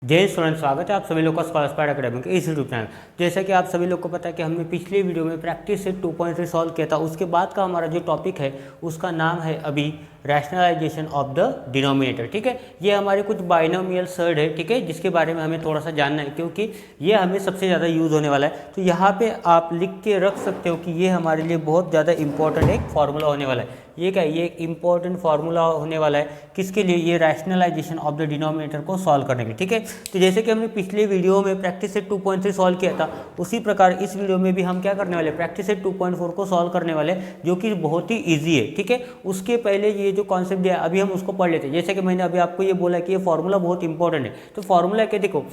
जय स्टूडेंट, स्वागत है आप सभी लोग का स्कॉलर अकेडमी के इस यूट्यूब चैनल। जैसा कि आप सभी लोग को पता है कि हमने पिछले वीडियो में प्रैक्टिस सेट 2.3 सॉल्व किया था। उसके बाद का हमारा जो टॉपिक है उसका नाम है अभी रैशनलाइजेशन ऑफ द डिनोमिनेटर। ठीक है, ये हमारे कुछ बाइनोमियल सर्ड है, ठीक है, जिसके बारे में हमें थोड़ा सा जानना है क्योंकि ये हमें सबसे ज़्यादा यूज़ होने वाला है। तो यहाँ पे आप लिख के रख सकते हो कि ये हमारे लिए बहुत ज़्यादा इंपॉर्टेंट एक फार्मूला होने वाला है। ये क्या है, ये एक इंपॉर्टेंट फार्मूला होने वाला है किसके लिए, ये रैशनलाइजेशन ऑफ द डिनोमिनेटर को सॉल्व करने के लिए। ठीक है, तो जैसे कि हमने पिछले वीडियो में प्रैक्टिस सेट 2.3 सॉल्व किया था, उसी प्रकार इस वीडियो में भी हम क्या करने वाले, प्रैक्टिस सेट 2.4 को सॉल्व करने वाले, जो कि बहुत ही ईजी है। ठीक है, उसके पहले ये जो कॉन्सेप्ट दिया अभी हम उसको पढ़ लेते हैं। जैसे कि मैंने अभी आपको ये बोला कि ये फार्मूला बहुत इंपॉर्टेंट है। तो फार्मूला क्या, देखो,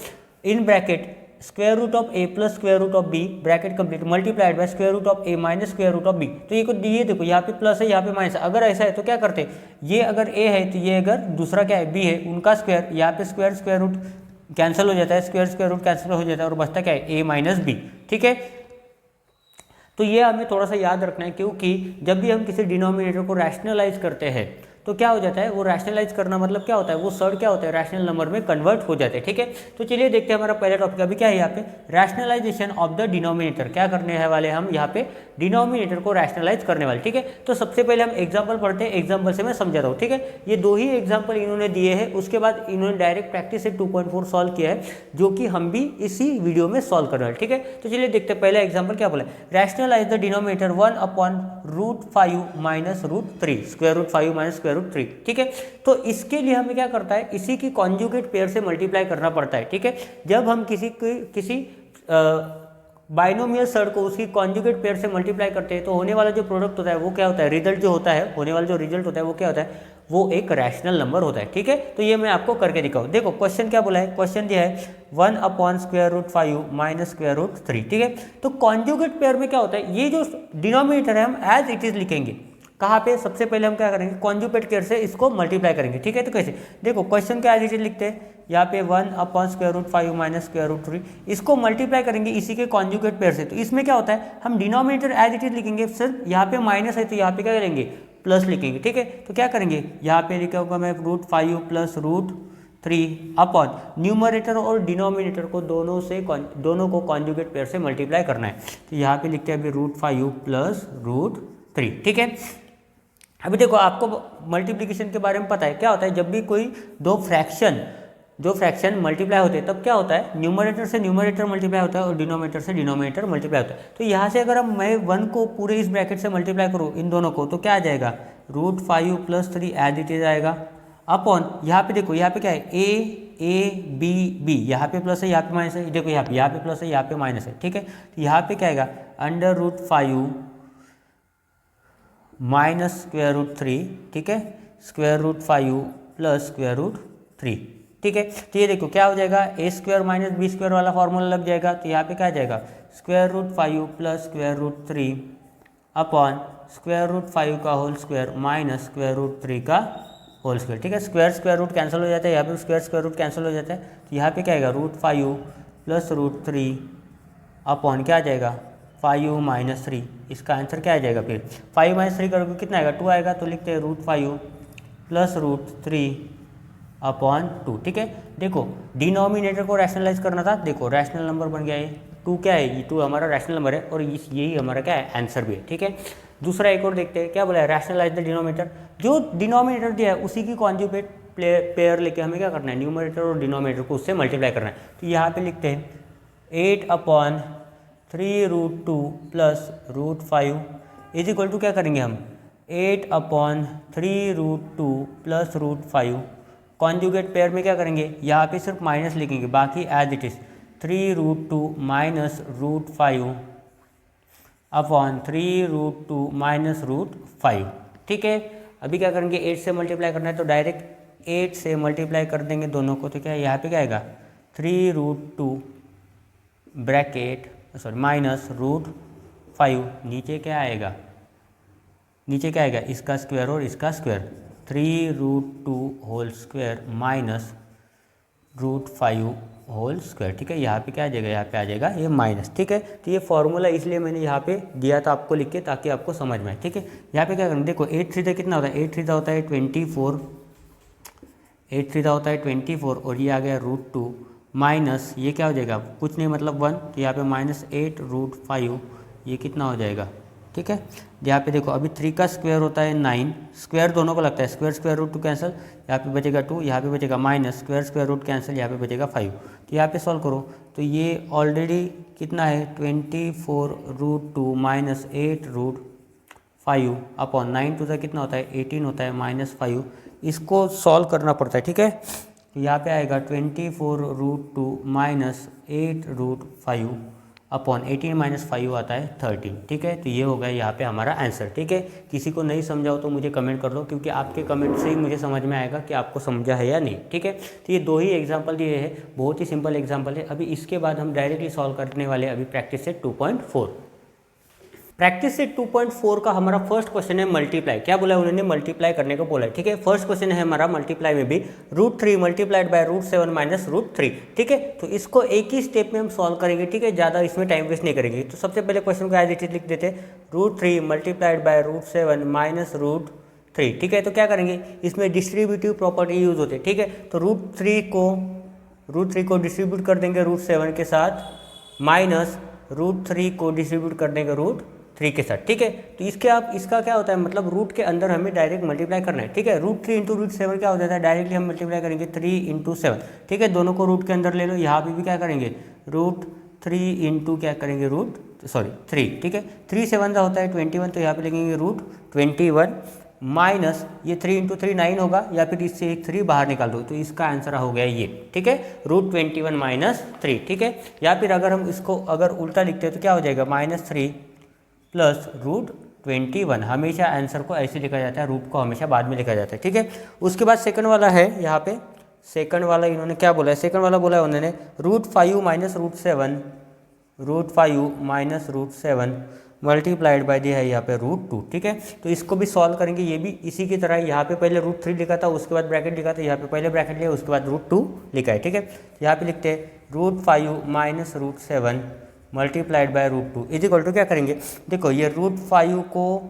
in bracket square root of A plus square root of B bracket complete multiplied by square root of A minus square root of B. तो ये को दिए, देखो यहाँ पे प्लस है, यहाँ पे माइनस है। अगर ऐसा है तो क्या करते, ये अगर ए है तो ये अगर दूसरा क्या है बी है, उनका स्क्वायर, यहाँ पे स्क्वायर स्क्वायर रूट कैंसिल हो जाता है, स्क्वायर स्क्वायर रूट कैंसिल हो जाता है और बचता क्या है, ए माइनस बी। ठीक है, तो ये हमें थोड़ा सा याद रखना है क्योंकि जब भी हम किसी डिनोमिनेटर को रैशनलाइज करते हैं तो क्या हो जाता है, वो रैशनलाइज करना मतलब क्या होता है, वो सर्ड क्या होता है, रैशनल नंबर में कन्वर्ट हो जाते हैं। ठीक है, तो चलिए देखते हैं हमारा पहला टॉपिक अभी क्या है, यहाँ पे रैशनलाइजेशन ऑफ द डिनोमिनेटर। क्या करने है वाले हम यहाँ पे, डिनोमिनेटर को रैशनलाइज करने वाले। ठीक है, तो सबसे पहले हम एग्जाम्पल पढ़ते हैं, एग्जाम्पल से मैं समझा रहा हूँ। ठीक है, ये दो ही एग्जाम्पल इन्होंने दिए हैं, उसके बाद इन्होंने डायरेक्ट प्रैक्टिस से 2.4 सॉल्व किया है, जो कि हम भी इसी वीडियो में सॉल्व करने वाले। ठीक है, तो चलिए देखते हैं पहला एग्जाम्पल क्या बोला, rationalize the denominator 1/√5 minus √3 square root 5 minus square root 3। ठीक है, तो इसके लिए हमें क्या करता है, इसी की कॉन्जुगेट पेयर से मल्टीप्लाई करना पड़ता है। ठीक है, जब हम किसी बाइनोमियल सर्ड को उसकी कॉन्जुगेट पेयर से मल्टीप्लाई करते हैं तो होने वाला जो प्रोडक्ट होता है वो क्या होता है, रिजल्ट जो होता है, होने वाला जो रिजल्ट होता है वो क्या होता है, वो एक रैशनल नंबर होता है। ठीक है, तो ये मैं आपको करके दिखाऊँ। देखो क्वेश्चन क्या बोला है, क्वेश्चन दिया है 1/√5 माइनस स्क्वायर रूट 3। ठीक है, तो कॉन्जुगेट पेयर में क्या होता है, ये जो डिनोमिनेटर है हम एज इट इज लिखेंगे। कहाँ पे, सबसे पहले हम क्या करेंगे, कॉन्जुगेट पेयर से इसको मल्टीप्लाई करेंगे। ठीक है, तो कैसे, देखो क्वेश्चन क्या एज इट इज लिखते हैं, यहाँ पे 1/√5 माइनस स्क्वायर रूट 3, इसको मल्टीप्लाई करेंगे इसी के कॉन्जुगेट पेयर से। तो इसमें क्या होता है, हम डिनोमिनेटर एज इट इज लिखेंगे, सिर्फ यहाँ पे माइनस है तो यहाँ पे क्या करेंगे, प्लस लिखेंगे। ठीक है, तो क्या करेंगे, यहाँ पे लिखा होगा मैं √5 प्लस √3 अपॉन न्यूमरेटर और डिनोमिनेटर को दोनों को कॉन्जुगेट पेयर से मल्टीप्लाई करना है। तो यहाँ पे लिखते हैं अभी √5 प्लस √3। ठीक है, अभी देखो आपको मल्टीप्लिकेशन के बारे में पता है, क्या होता है, जब भी कोई दो फ्रैक्शन मल्टीप्लाई होते हैं तब क्या होता है, न्यूमरेटर से न्यूमरेटर मल्टीप्लाई होता है और डिनोमिनेटर से डिनोमिनेटर मल्टीप्लाई होता है। तो यहाँ से अगर मैं 1 को पूरे इस ब्रैकेट से मल्टीप्लाई करूँ इन दोनों को, तो क्या आ जाएगा, √5 प्लस 3 एज इट इज आएगा अपॉन, यहाँ पे देखो, यहाँ पे क्या है, a b, यहाँ पे प्लस है, यहाँ पे माइनस है, देखो यहाँ पे प्लस है, यहाँ पे माइनस है। ठीक है, तो यहाँ पे क्या आएगा, √5 माइनस स्क्वायर रूट 3। ठीक है, square root 5 plus square root 3। ठीक है, तो ये देखो क्या हो जाएगा, A square minus B square वाला फॉर्मूला लग जाएगा। तो यहाँ पे क्या आ जाएगा, square root 5 plus square root 3 upon square root 5 का whole square minus square root 3 का होल स्क्वायर। ठीक है, स्क्वायर स्क्वायर रूट कैंसिल हो जाता है, यहाँ पे स्क्वायर स्क्वायर रूट कैंसिल हो जाता है। तो यहाँ पे क्या आएगा, √5 प्लस √3 अपॉन क्या आ जाएगा, 5 माइनस 3। इसका आंसर क्या आ जाएगा, फिर 5 माइनस 3 करोगे कितना आएगा, 2 आएगा। तो लिखते हैं √5 प्लस √3 अपॉन 2। ठीक है, देखो डिनोमिनेटर को रैशनलाइज करना था, देखो रैशनल नंबर बन गया ये 2। क्या है, ये 2 हमारा रैशनल नंबर है और यही हमारा क्या है, आंसर भी है। ठीक है, दूसरा एक और देखते हैं, क्या बोला है, रैशनलाइज द डिनोमिनेटर। जो डिनोमिनेटर दिया है उसी की कॉन्जुगेट पेयर लेके हमें क्या करना है, न्यूमरेटर और डिनोमिनेटर को उससे मल्टीप्लाई करना है। तो यहाँ पे लिखते हैं 8/3√2 प्लस √5 इज इक्वल टू, क्या करेंगे हम, 8/3√2 प्लस √5 कॉन्जुगेट पेयर में क्या करेंगे, यहाँ पे सिर्फ माइनस लिखेंगे, बाकी as it is 3√2 minus √5 upon 3√2 minus √5। ठीक है, अभी क्या करेंगे, 8 से मल्टीप्लाई करना है तो डायरेक्ट 8 से मल्टीप्लाई कर देंगे दोनों को। तो क्या यहाँ पे क्या आएगा, 3√2 ब्रैकेट माइनस √5, नीचे क्या आएगा, नीचे क्या आएगा, इसका स्क्वायर और इसका square, 3√2 whole square minus √5 whole square. ठीक है, यहाँ पे क्या आ जाएगा, यहाँ पे आ जाएगा ये माइनस। ठीक है, तो ये फॉर्मूला इसलिए मैंने यहाँ पे दिया था आपको लिख के, ताकि आपको समझ में आए। ठीक है, यहाँ पे क्या करना, देखो 8 3 कितना होता है, 8 3 होता है 24, 8 3 होता है 24 और ये आ गया √2 माइनस ये क्या हो जाएगा, कुछ नहीं मतलब 1, तो यहाँ पे -8√5 ये कितना हो जाएगा, ठीक है। यहाँ पे देखो अभी 3 का स्क्वायर होता है 9, स्क्वायर दोनों को लगता है, स्क्वायर स्क्वायर रूट 2 कैंसिल, यहाँ पे बचेगा 2, यहाँ पे बचेगा minus, square square root cancel, यहाँ पे बचेगा 5। तो यहाँ पे सॉल्व करो तो ये ऑलरेडी कितना है 24√2 माइनस 8√5 अपॉन 9 टू द कितना होता है 18 होता है -5, इसको सॉल्व करना पड़ता है, ठीक है। तो यहाँ पे आएगा 24√2 माइनस 8√5 अपॉन 18 माइनस 5 आता है 13, ठीक है। तो ये हो गया यहाँ पे हमारा आंसर, ठीक है। किसी को नहीं समझाओ तो मुझे कमेंट कर दो, क्योंकि आपके कमेंट से ही मुझे समझ में आएगा कि आपको समझा है या नहीं, ठीक है। तो ये 2 ही एग्जाम्पल दिए हैं, बहुत ही सिंपल एग्जाम्पल है। अभी इसके बाद हम डायरेक्टली सॉल्व करने वाले अभी प्रैक्टिस सेट 2.4। प्रैक्टिस सेट 2.4 का हमारा फर्स्ट क्वेश्चन है मल्टीप्लाई। क्या बोला है उन्होंने, मल्टीप्लाई करने को बोला है, ठीक है। फर्स्ट क्वेश्चन है हमारा मल्टीप्लाई में भी √3 मल्टीप्लाइड बाय √7 माइनस √3, ठीक है। तो इसको एक ही स्टेप में हम सॉल्व करेंगे, ठीक है, ज़्यादा इसमें टाइम वेस्ट नहीं करेंगे। तो सबसे पहले क्वेश्चन को एज इट इज लिख देते हैं, √3 मल्टीप्लाइड बाय √7 माइनस √3, ठीक है। तो क्या करेंगे, इसमें डिस्ट्रीब्यूटिव प्रॉपर्टी यूज होते हैं, ठीक है। तो √3 को डिस्ट्रीब्यूट कर देंगे √7 के साथ, माइनस √3 को डिस्ट्रीब्यूट कर देंगे √3 के साथ, ठीक है। तो इसका क्या होता है, मतलब रूट के अंदर हमें डायरेक्ट मल्टीप्लाई करना है, ठीक है। √3 इंटू √7 क्या हो जाता है, डायरेक्टली हम मल्टीप्लाई करेंगे 3 इंटू 7, ठीक है। दोनों को रूट के अंदर ले लो, यहाँ पे भी क्या करेंगे √3 इंटू क्या करेंगे 3, ठीक है। 3 7 का होता है 21, तो यहाँ पे लिखेंगे √21 माइनस ये 3 इंटू 3 9 होगा, या फिर इससे एक 3 बाहर निकाल दो, तो इसका आंसर हो गया ये, ठीक है, √21 माइनस 3, ठीक है। या फिर अगर हम इसको अगर उल्टा लिखते हैं तो क्या हो जाएगा -3 प्लस √21। हमेशा आंसर को ऐसे लिखा जाता है, रूट को हमेशा बाद में लिखा जाता है, ठीक है। उसके बाद सेकंड वाला है, यहाँ पे सेकंड वाला इन्होंने क्या बोला है, सेकंड वाला बोला है उन्होंने √5 माइनस √7 मल्टीप्लाइड बाय दिया है यहाँ पे √2, ठीक है। तो इसको भी सॉल्व करेंगे, ये भी इसी की तरह, यहाँ पे पहले √3 लिखा था, उसके बाद ब्रैकेट लिखा था, यहाँ पे पहले ब्रैकेट लिया, उसके बाद √2 लिखा है, ठीक है। यहाँ पे लिखते हैं √5 minus √7 multiplied by √2 is equal to क्या करेंगे, देखो ये √5 को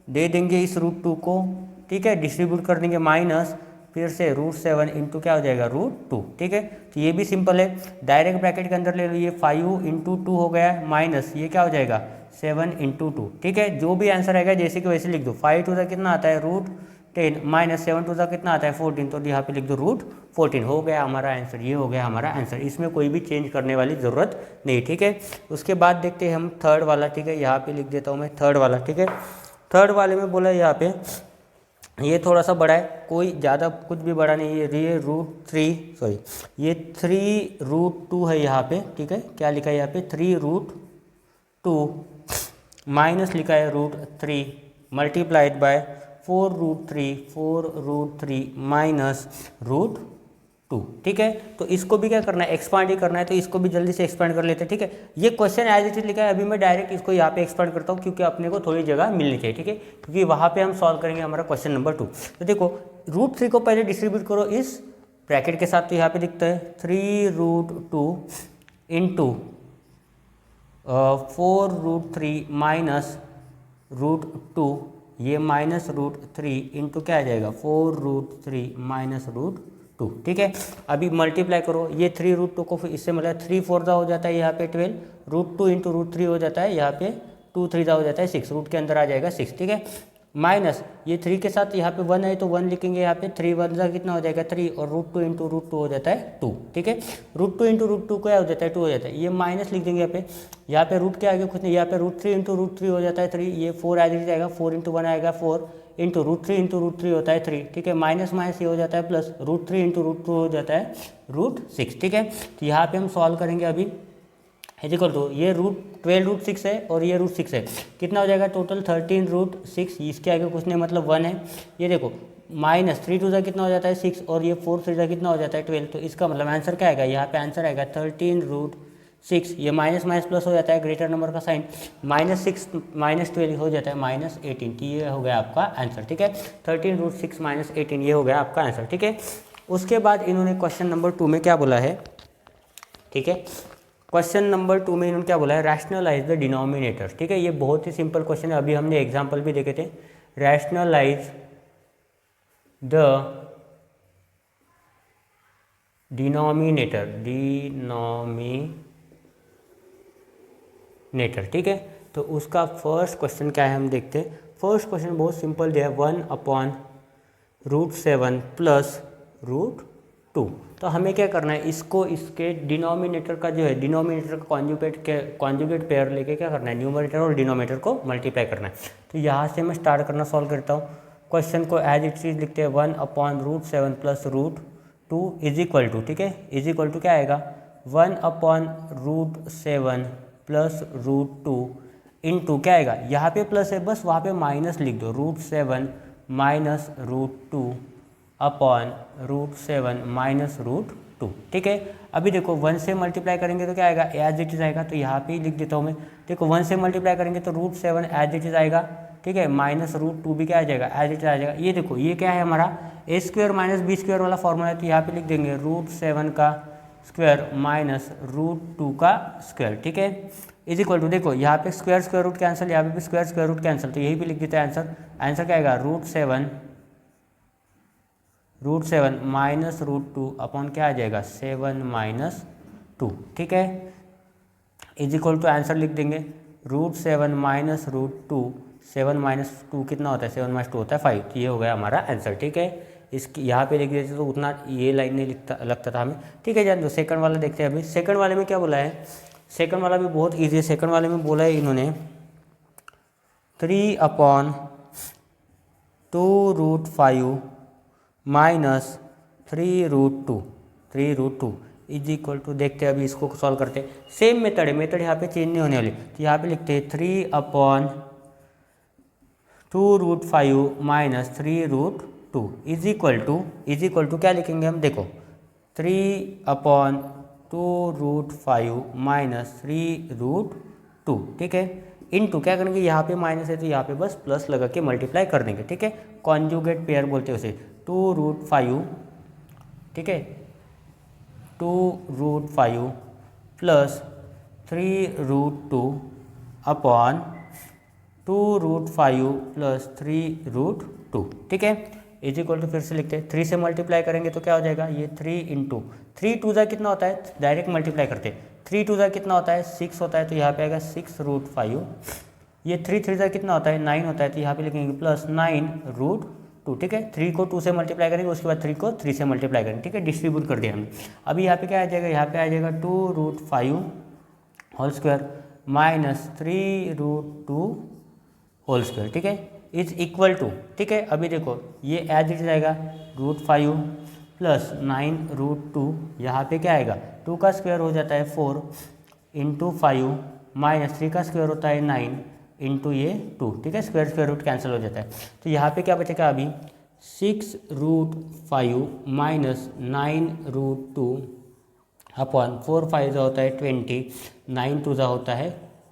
दे देंगे इस √2 को, ठीक है, डिस्ट्रीब्यूट कर देंगे, माइनस फिर से √7 इंटू क्या हो जाएगा √2, ठीक है। तो ये भी सिंपल है, डायरेक्ट ब्रैकेट के अंदर ले लो, ये 5 इंटू 2 हो गया, माइनस ये क्या हो जाएगा 7 इंटू 2, ठीक है। जो भी आंसर आएगा जैसे कि वैसे लिख दो, 5 टू द कितना आता है √10 माइनस 7 टू द कितना आता है 14, तो यहाँ पे लिख दो √14, हो गया हमारा आंसर, ये हो गया हमारा आंसर। इसमें कोई भी चेंज करने वाली ज़रूरत नहीं, ठीक है। उसके बाद देखते हैं हम थर्ड वाला, ठीक है, यहाँ पे लिख देता हूँ मैं थर्ड वाला, ठीक है। थर्ड वाले में बोला है यहाँ पे, ये थोड़ा सा बड़ा है, कोई ज़्यादा कुछ भी बड़ा नहीं है, ये ये 3√2 है यहाँ पे, ठीक है। क्या लिखा है यहाँ पे 3√2 माइनस लिखा है √3 मल्टीप्लाइड बाय 4√3 माइनस √2, ठीक है। तो इसको भी क्या करना है, एक्सपांड ही करना है, तो इसको भी जल्दी से एक्सपांड कर लेते हैं, ठीक है। ये क्वेश्चन एज इट इज लिखा है, अभी मैं डायरेक्ट इसको यहाँ पे एक्सपांड करता हूँ, क्योंकि अपने को थोड़ी जगह मिलनी चाहिए, ठीक है, क्योंकि वहाँ पे हम सॉल्व करेंगे हमारा क्वेश्चन नंबर 2। तो देखो √3 को पहले डिस्ट्रीब्यूट करो इस ब्रैकेट के साथ, तो यहाँ पे दिखता है 3√2 इंटू 4√3 माइनस √2, ये माइनस √3 इंटू क्या आ जाएगा 4√3 माइनस √2, ठीक है। अभी मल्टीप्लाई करो, ये 3√2 को फिर इससे मतलब 3 4 हो जाता है यहाँ पे 12, √2 इंटू √3 हो जाता है यहाँ पे 2 3 हो जाता है 6, रूट के अंदर आ जाएगा 6, ठीक है। माइनस ये 3 के साथ यहाँ पे 1 है तो 1 लिखेंगे यहाँ पे, 3 1 का कितना हो जाएगा 3, और √2 इंटू √2 हो जाता है 2, ठीक है। √2 इंटू √2 क्या हो जाता है 2 हो जाता है, ये माइनस लिख देंगे यहाँ पे रूट के आगे कुछ नहीं, यहाँ पे √3 इंटू √3 हो जाता है 3, ये 4 आ जाएगा, 4 इंटू 1 आएगा 4 इंटू √3 इंटू √3 होता है 3, ठीक है। माइनस माइनस ये हो जाता है प्लस, √3 इंटू √2 हो जाता है √6, ठीक है। तो यहाँ पे हम सॉल्व करेंगे अभी, इज इक्वल टू ये √12 है और ये √6 है, कितना हो जाएगा टोटल 13√6, इसके आगे कुछ नहीं मतलब 1 है। ये देखो माइनस 3 2 कितना हो जाता है 6, और ये 4 3 कितना हो जाता है 12, तो इसका मतलब आंसर क्या आएगा, यहाँ पे आंसर आएगा 13√6, ये माइनस माइनस प्लस हो जाता है, ग्रेटर नंबर का साइन, -6 -12 हो जाता है -18, तो ये हो गया आपका आंसर, ठीक है। 13√6 -18 ये हो गया आपका आंसर, ठीक है। उसके बाद इन्होंने क्वेश्चन नंबर 2 में क्या बोला है, ठीक है, क्वेश्चन नंबर 2 में इन्होंने क्या बोला है, रैशनलाइज द डिनोमिनेटर, ठीक है। ये बहुत ही सिंपल क्वेश्चन है, अभी हमने एग्जांपल भी देखे थे, रैशनलाइज द डिनोमिनेटर, ठीक है। तो उसका फर्स्ट क्वेश्चन क्या है हम देखते हैं। फर्स्ट क्वेश्चन बहुत सिंपल दिया है, 1/√7 प्लस √2। तो हमें क्या करना है, इसको इसके डिनोमिनेटर का जो है, डिनोमिनेटर का कॉन्जुगेट पेयर लेके क्या करना है, न्यूमरेटर और डिनोमिनेटर को मल्टीप्लाई करना है। तो यहाँ से मैं स्टार्ट करना सॉल्व करता हूँ। क्वेश्चन को एज इट इज लिखते हैं, 1/√7 प्लस √2 इज इक्वल टू, ठीक है, इज इक्वल टू क्या आएगा, 1/√7 प्लस √2 इंटू क्या आएगा, यहाँ पे प्लस है बस वहाँ पे माइनस लिख दो, √7 माइनस √2 अपॉन √7 माइनस √2, ठीक है। अभी देखो 1 से मल्टीप्लाई करेंगे तो क्या आएगा, एज इट इज आएगा, तो यहाँ पे ही लिख देता हूँ मैं। देखो 1 से मल्टीप्लाई करेंगे तो √7 एज इट इज आएगा, ठीक है, माइनस √2 भी क्या आ जाएगा, एज इट इज आ जाएगा। ये देखो ये क्या है हमारा a² माइनस b² वाला फॉर्मूला है, तो यहाँ पे लिख देंगे √7 का स्क्वायर माइनस √2 का स्क्वायर, ठीक है, इज इक्वल टू, देखो यहाँ पे स्क्वायर रूट कैंसिल, यहाँ पे भी स्क्वायर रूट कैंसिल, तो यही भी लिख देते हैं आंसर। आंसर क्या आएगा, √7 माइनस √2 अपॉन क्या आ जाएगा, 7 माइनस 2, ठीक है, इज इक्वल टू आंसर लिख देंगे √7 माइनस √2, 7 माइनस 2 कितना होता है, 7 माइनस 2 होता है 5, तो ये हो गया हमारा आंसर, ठीक है। इसकी यहाँ पे लिख देते तो उतना ये लाइन नहीं लगता था हमें, ठीक है। जान दो, सेकंड वाला देखते हैं। अभी सेकंड वाले में क्या बोला है, सेकंड वाला भी बहुत ईजी है। सेकंड वाले में बोला है इन्होंने 3/2√5 माइनस 3√2 इज इक्वल टू, देखते हैं अभी इसको सॉल्व करते हैं। सेम मेथड है, मेथड यहाँ पे चेंज नहीं होने वाली, तो यहाँ पे लिखते हैं 3/2√5 माइनस 3√2 इज इक्वल टू क्या लिखेंगे हम, देखो 3/2√5 माइनस 3√2, ठीक है, इनटू क्या करेंगे, यहाँ पे माइनस है तो यहाँ पे बस प्लस लगा के मल्टीप्लाई कर देंगे, ठीक है। कॉन्जुगेट पेयर बोलते हैं उसे, 2√5, ठीक है, 2√5 प्लस 3√2 अपॉन 2√5 प्लस 3√2, ठीक है, इज इक्वल टू, फिर से लिखते हैं 3 से मल्टीप्लाई करेंगे तो क्या हो जाएगा, ये 3 इंटू 3 टू ज़ा कितना होता है, डायरेक्ट मल्टीप्लाई करते हैं, 3 टू ज़ा कितना होता है 6 होता है, तो यहाँ पे आएगा 6√5, ये 3 3 ज़ा कितना होता है 9 होता है, तो यहाँ पे लिखेंगे प्लस 9√2, ठीक है। 3 को 2 से मल्टीप्लाई करेंगे, उसके बाद 3 को 3 से मल्टीप्लाई करेंगे, ठीक है, डिस्ट्रीब्यूट कर दिया हमने। अभी यहाँ पे क्या आ जाएगा, यहाँ पे आ जाएगा 2√5 whole square minus 3√2 whole square, ठीक है, इज इक्वल टू, ठीक है। अभी देखो ये एज इट जाएगा, √5 प्लस 9√2, यहाँ पे क्या आएगा, 2 का स्क्वायर हो जाता है 4 इंटू 5 माइनस 3 का स्क्वायर होता है 9 इंटू ये 2, ठीक है, स्क्वायर रूट कैंसिल हो जाता है। तो यहाँ पे क्या बचेगा अभी, 6√5 माइनस 9√2 अपॉन 4 5 होता है 20, 9 2 होता है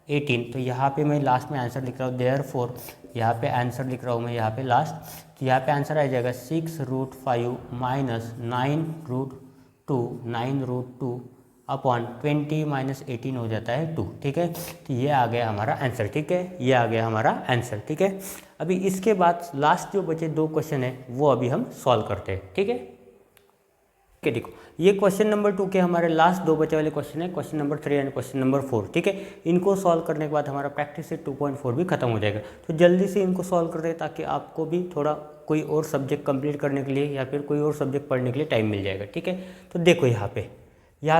18, तो यहाँ पे मैं लास्ट में आंसर लिख रहा हूँ, देयरफॉर यहाँ पे आंसर लिख रहा हूँ मैं यहाँ पे लास्ट, तो यहाँ पे आंसर आ जाएगा 6√5 माइनस 9√2 अपॉन 20 माइनस 18 हो जाता है 2, ठीक है। तो ये आ गया हमारा आंसर, ठीक है, ये आ गया हमारा आंसर, ठीक है। अभी इसके बाद लास्ट जो बचे 2 क्वेश्चन है वो अभी हम सॉल्व करते हैं, ठीक है। देखो ये क्वेश्चन नंबर 2 के हमारे लास्ट 2 बचे वाले क्वेश्चन है, question number 3 and question number 4, ठीक है। इनको सॉल्व करने के बाद हमारा प्रैक्टिस सेट 2.4 भी खत्म हो जाएगा, तो जल्दी से इनको सॉल्व कर दे ताकि आपको भी थोड़ा कोई और सब्जेक्ट कंप्लीट करने के लिए या फिर कोई और सब्जेक्ट पढ़ने के लिए टाइम मिल जाएगा, ठीक है। तो देखो यहाँ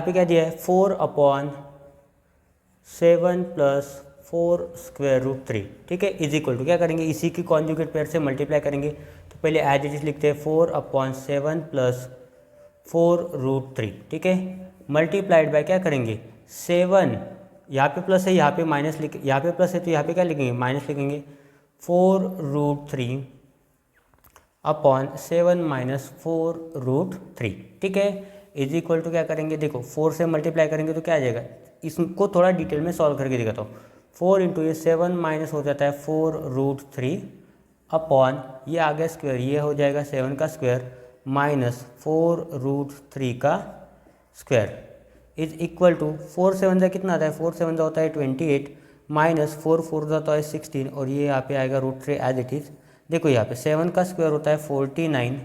पे क्या दिया है, 4/7 प्लस 4√3, ठीक है, इज इक्वल टू क्या करेंगे, इसी की कॉन्जुगेट पेयर से मल्टीप्लाई करेंगे। तो पहले एज इट इज लिखते हैं 4/7 प्लस 4√3, ठीक है, मल्टीप्लाइड बाय क्या करेंगे 7, यहाँ पे प्लस है यहाँ पे माइनस यहाँ पे प्लस है तो यहाँ पे क्या लिखेंगे माइनस लिखेंगे, 4√3 अपॉन 7 माइनस 4√3, ठीक है, इज इक्वल टू क्या करेंगे, देखो 4 से मल्टीप्लाई करेंगे तो क्या आ जाएगा, इसको थोड़ा डिटेल में सॉल्व करके दिखाता हूँ। 4 इंटू ये 7 माइनस हो जाता है 4√3 अपॉन ये आ गया स्क्वायर, ये हो जाएगा 7 का स्क्वायर माइनस 4√3 का स्क्वायर इज इक्वल टू 4 7 जा कितना आता है, 4 7 जा होता है 28 माइनस 4 4 जाता है 16 और ये यहाँ पे आएगा √3 एज इट इज़। देखो यहाँ पे 7 का स्क्वायर होता है 49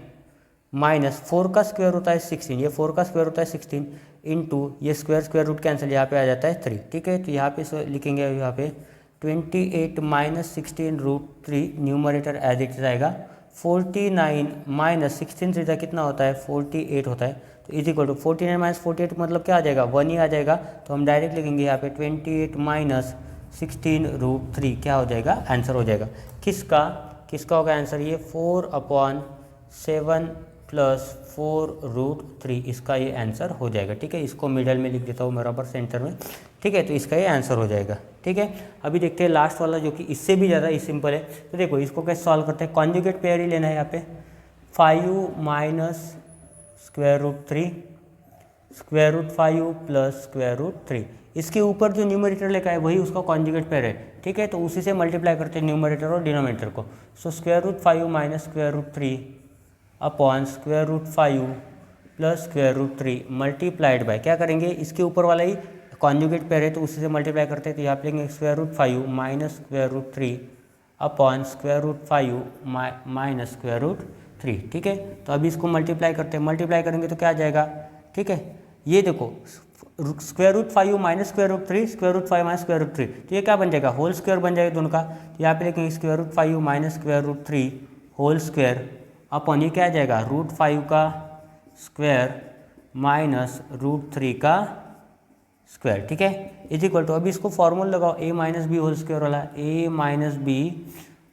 माइनस 4 का स्क्वायर होता है 16, ये 4 का स्क्वायर होता है 16 इंटू ये स्क्वायर रूट कैंसिल यहाँ पे आ जाता है 3, ठीक है। तो यहाँ पे लिखेंगे यहाँ पे 28 minus 16 root 3, numerator as it is आएगा 49 माइनस 16 से कितना होता है 48 होता है। तो इज इक्वल टू 49 माइनस 48 मतलब क्या आ जाएगा 1 ही आ जाएगा। तो हम डायरेक्ट लिखेंगे यहाँ पे 28 माइनस 16 रूट 3 क्या हो जाएगा आंसर हो जाएगा। किसका होगा आंसर, ये 4/7 प्लस 4 रूट 3 इसका ये आंसर हो जाएगा, ठीक है। इसको मिडल में लिख देता हूँ बराबर सेंटर में, ठीक है। तो इसका ये आंसर हो जाएगा, ठीक है। अभी देखते हैं लास्ट वाला जो कि इससे भी ज़्यादा सिंपल है। तो देखो इसको कैसे सॉल्व करते हैं, कॉन्जुगेट पेयर ही लेना है यहाँ पे। 5 minus square root 3 square root 5 plus square root 3, इसके ऊपर जो न्यूमरेटर लिखा है वही उसका कॉन्जुगेट पेयर है, ठीक है। तो उसी से मल्टीप्लाई करते हैं न्यूमरेटर और डिनोमिनेटर को। So square root 5 minus square root 3 upon square root 5 plus square root 3 multiplied by क्या करेंगे, इसके ऊपर वाला ही कॉन्जुगेट पेयर है तो उसी से मल्टीप्लाई करते हैं। तो यहाँ पे लेंगे square root 5 minus square root 3 upon square root 5 minus square root 3, ठीक है। तो अभी इसको मल्टीप्लाई करते हैं, मल्टीप्लाई करेंगे तो क्या आ जाएगा, ठीक है। ये देखो square root 5 minus square root 3 square root 5 minus square root 3, तो ये क्या बन जाएगा होल स्क्वायर बन जाएगा दोनों का। तो यहाँ पे लिखेंगे square root 5 minus square root 3 whole square upon ये क्या आ जाएगा रूट 5 का स्क्वायर माइनस रूट 3 का स्क्वायर, ठीक है। इज इक्वल टू अभी इसको फॉर्मूला लगाओ a minus B whole square वाला, a minus B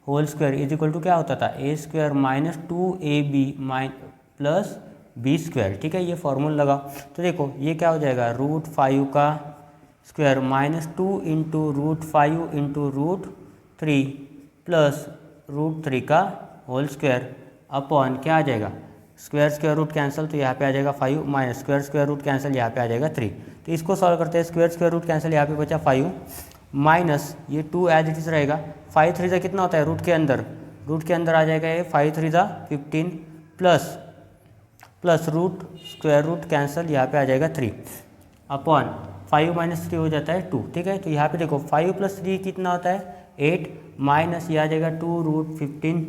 whole square is equal to क्या होता था a square minus 2ab plus B square, ठीक है। ये फॉर्मूला लगाओ तो देखो ये क्या हो जाएगा रूट 5 का square minus 2 into root 5 into root 3 plus root 3 का होल स्क्वायर अपॉन क्या आ जाएगा स्क्वायर रूट कैंसिल, तो यहाँ पे आ जाएगा 5 माइनस स्क्वायर रूट कैंसिल यहाँ पे आ जाएगा 3। तो इसको सॉल्व करते हैं, स्क्वायर रूट कैंसिल यहाँ पे बचा 5 माइनस ये 2 एज इट इज रहेगा, 5 3 जा कितना होता है रूट के अंदर आ जाएगा ये 5 3 जा 15 plus root square root cancel यहाँ पे आ जाएगा 3 अपॉन 5 माइनस 3 हो जाता है 2, ठीक है। तो यहाँ पे देखो 5 प्लस 3 कितना होता है 8 माइनस ये आ जाएगा 2 रूट 15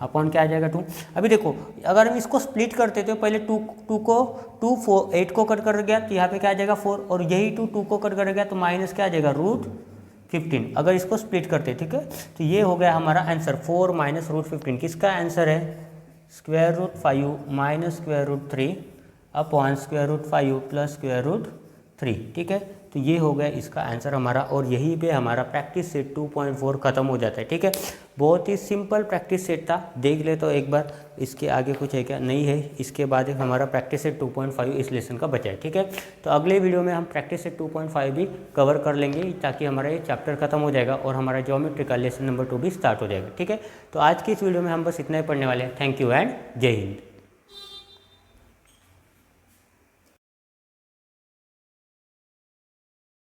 अपॉन क्या आ जाएगा 2। अभी देखो अगर हम इसको स्प्लिट करते तो पहले 2 को 8 को कट कर गया तो यहाँ पे क्या आ जाएगा 4 और यही 2 को कट कर गया तो माइनस क्या आ जाएगा रूट 15 अगर इसको स्प्लिट करते, ठीक है। तो ये हो गया हमारा आंसर 4 माइनस रूट 15, किसका आंसर है square root 5 minus square root 3 upon square root 5 plus square root 3, ठीक है। तो ये हो गया इसका आंसर हमारा और यहीं पे हमारा प्रैक्टिस सेट 2.4 खत्म हो जाता है, ठीक है। बहुत ही सिंपल प्रैक्टिस सेट था, देख ले तो एक बार, इसके आगे कुछ है क्या नहीं है। इसके बाद एक हमारा प्रैक्टिस सेट 2.5 इस लेसन का बचा है, ठीक है। तो अगले वीडियो में हम प्रैक्टिस सेट 2.5 भी कवर कर लेंगे ताकि हमारा ये चैप्टर खत्म हो जाएगा और हमारा ज्योमेट्री का लेसन नंबर 2 भी स्टार्ट हो जाएगा, ठीक है। तो आज की इस वीडियो में हम बस इतना ही पढ़ने वाले हैं। थैंक यू एंड जय हिंद।